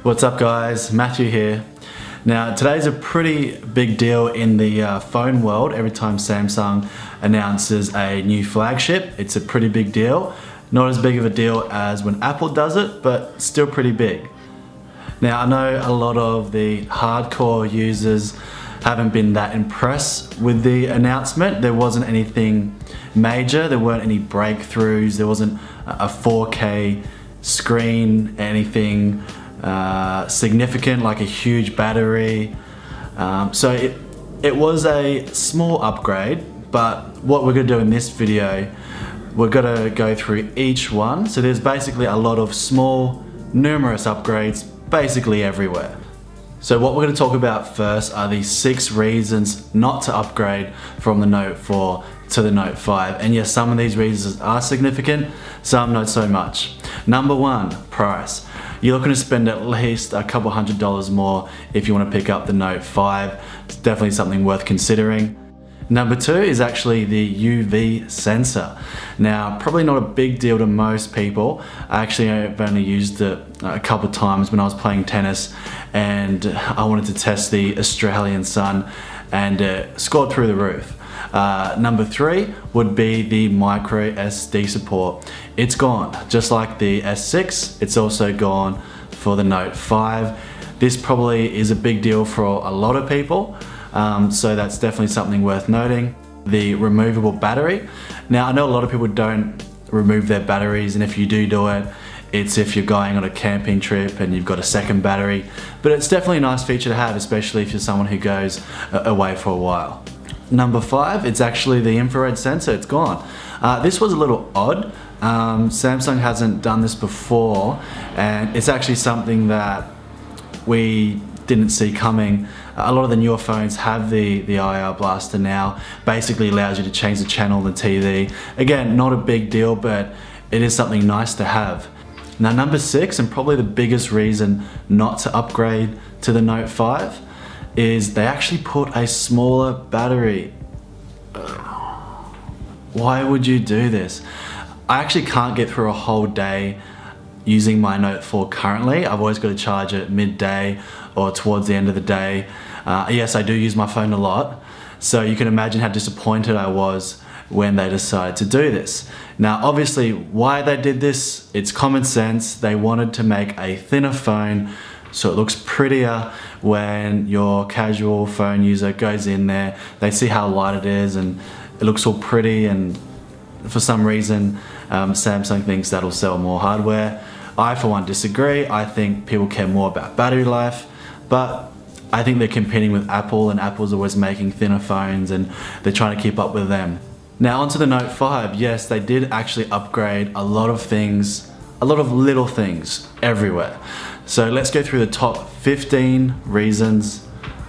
What's up guys, Matthew here. Now today's a pretty big deal in the phone world. Every time Samsung announces a new flagship, it's a pretty big deal. Not as big of a deal as when Apple does it, but still pretty big. Now I know a lot of the hardcore users haven't been that impressed with the announcement. There wasn't anything major, there weren't any breakthroughs, there wasn't a 4K screen, anything significant like a huge battery. So it was a small upgrade, but what we're going to do in this video, we're going to go through each one. So there's basically a lot of small, numerous upgrades basically everywhere. So what we're going to talk about first are the 6 reasons not to upgrade from the Note 4 to the Note 5. And yes, some of these reasons are significant, some not so much. Number 1, price. You're looking to spend at least a couple $100 more if you want to pick up the Note 5. It's definitely something worth considering. Number 2 is actually the UV sensor. Now, probably not a big deal to most people. I've only used it a couple of times when I was playing tennis and I wanted to test the Australian sun and scored through the roof. Number 3 would be the micro SD support. It's gone, just like the S6, it's also gone for the Note 5. This probably is a big deal for a lot of people. So that's definitely something worth noting. The removable battery. Now I know a lot of people don't remove their batteries, and if you do it, it's if you're going on a camping trip and you've got a second battery, but it's definitely a nice feature to have, especially if you're someone who goes away for a while. Number 5, it's actually the infrared sensor. It's gone. This was a little odd. Samsung hasn't done this before, and it's actually something that we didn't see coming. A lot of the newer phones have the IR blaster now. Basically allows you to change the channel on the TV. Again, not a big deal, but it is something nice to have. Now number 6, and probably the biggest reason not to upgrade to the Note 5, is they actually put a smaller battery. Why would you do this? I actually can't get through a whole day using my Note 4 currently. I've always got to charge it midday or towards the end of the day. Yes, I do use my phone a lot, so you can imagine how disappointed I was when they decided to do this. Now obviously why they did this, it's common sense. They wanted to make a thinner phone so it looks prettier when your casual phone user goes in there. They see how light it is and it looks all pretty, and for some reason Samsung thinks that'll sell more hardware. I for one disagree. I think people care more about battery life, but I think they're competing with Apple, and Apple's always making thinner phones and they're trying to keep up with them. Now onto the Note 5, yes, they did actually upgrade a lot of things, a lot of little things everywhere. So let's go through the top 15 reasons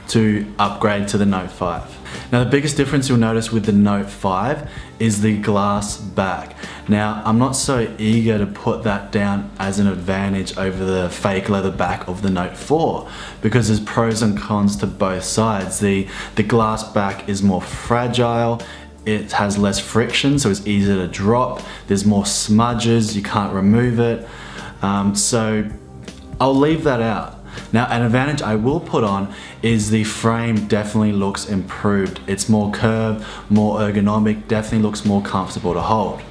to upgrade to the Note 5. Now the biggest difference you'll notice with the Note 5 is the glass back. Now I'm not so eager to put that down as an advantage over the fake leather back of the Note 4, because there's pros and cons to both sides. The glass back is more fragile, it has less friction, so it's easier to drop, there's more smudges, you can't remove it, so I'll leave that out. Now an advantage I will put on is the frame definitely looks improved. It's more curved, more ergonomic, definitely looks more comfortable to hold.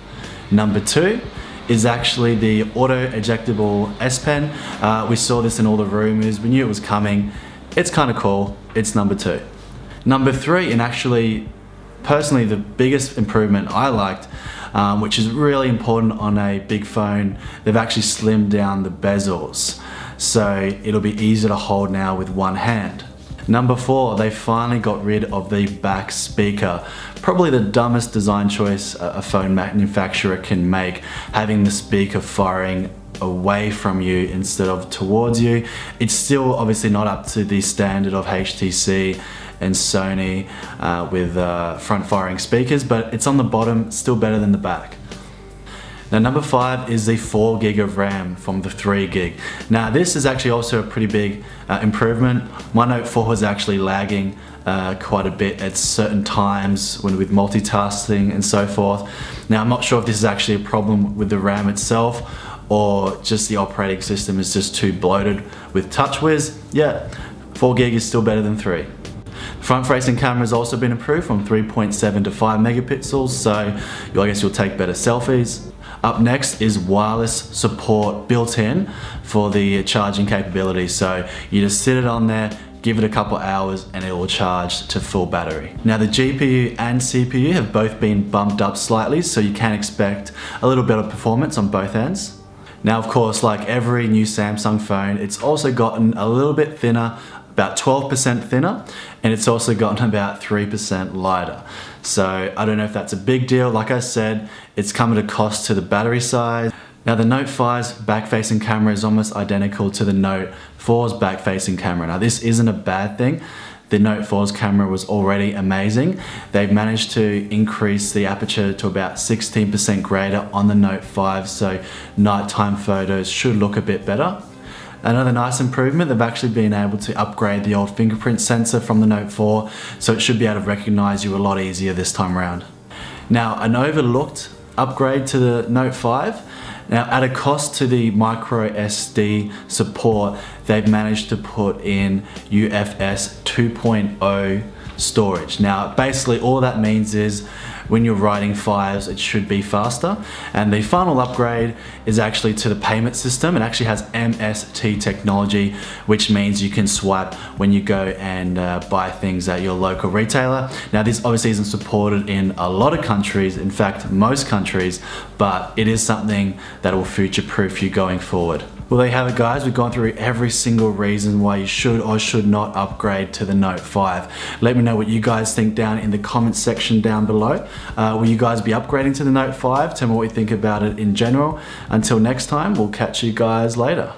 Number 2 is actually the auto ejectable S Pen. We saw this in all the rumors, we knew it was coming. It's kind of cool, it's number 2. Number 3, and actually personally the biggest improvement I liked, which is really important on a big phone, they've actually slimmed down the bezels. So it'll be easier to hold now with one hand. Number 4, they finally got rid of the back speaker. Probably the dumbest design choice a phone manufacturer can make, having the speaker firing away from you instead of towards you. It's still obviously not up to the standard of HTC and Sony with front firing speakers, but it's on the bottom, still better than the back. Now number 5 is the 4 gig of RAM from the 3 gig. Now this is actually also a pretty big improvement. My Note 4 was actually lagging quite a bit at certain times when with multitasking and so forth. Now I'm not sure if this is actually a problem with the RAM itself or just the operating system is just too bloated with TouchWiz, yeah, 4 gig is still better than 3. Front facing camera has also been improved from 3.7 to 5 megapixels, so I guess you'll take better selfies. Up next is wireless support built in for the charging capability, so you just sit it on there, give it a couple hours and it will charge to full battery. Now the GPU and CPU have both been bumped up slightly, so you can expect a little bit of performance on both ends. Now of course, like every new Samsung phone, it's also gotten a little bit thinner, about 12% thinner, and it's also gotten about 3% lighter. So I don't know if that's a big deal. Like I said, it's come at a cost to the battery size. Now the Note 5's back-facing camera is almost identical to the Note 4's back-facing camera. Now this isn't a bad thing. The Note 4's camera was already amazing. They've managed to increase the aperture to about 16% greater on the Note 5, so nighttime photos should look a bit better. Another nice improvement, they've actually been able to upgrade the old fingerprint sensor from the Note 4, so it should be able to recognize you a lot easier this time around. Now, an overlooked upgrade to the Note 5. Now, at a cost to the micro SD support, they've managed to put in UFS 2.0 storage. Now, basically all that means is when you're writing files, it should be faster. And the final upgrade is actually to the payment system. It actually has MST technology, which means you can swipe when you go and buy things at your local retailer. Now, this obviously isn't supported in a lot of countries, in fact, most countries, but it is something that will future-proof you going forward. Well, there you have it, guys. We've gone through every single reason why you should or should not upgrade to the Note 5. Let me know what you guys think down in the comments section down below. Will you guys be upgrading to the Note 5? Tell me what you think about it in general. Until next time, we'll catch you guys later.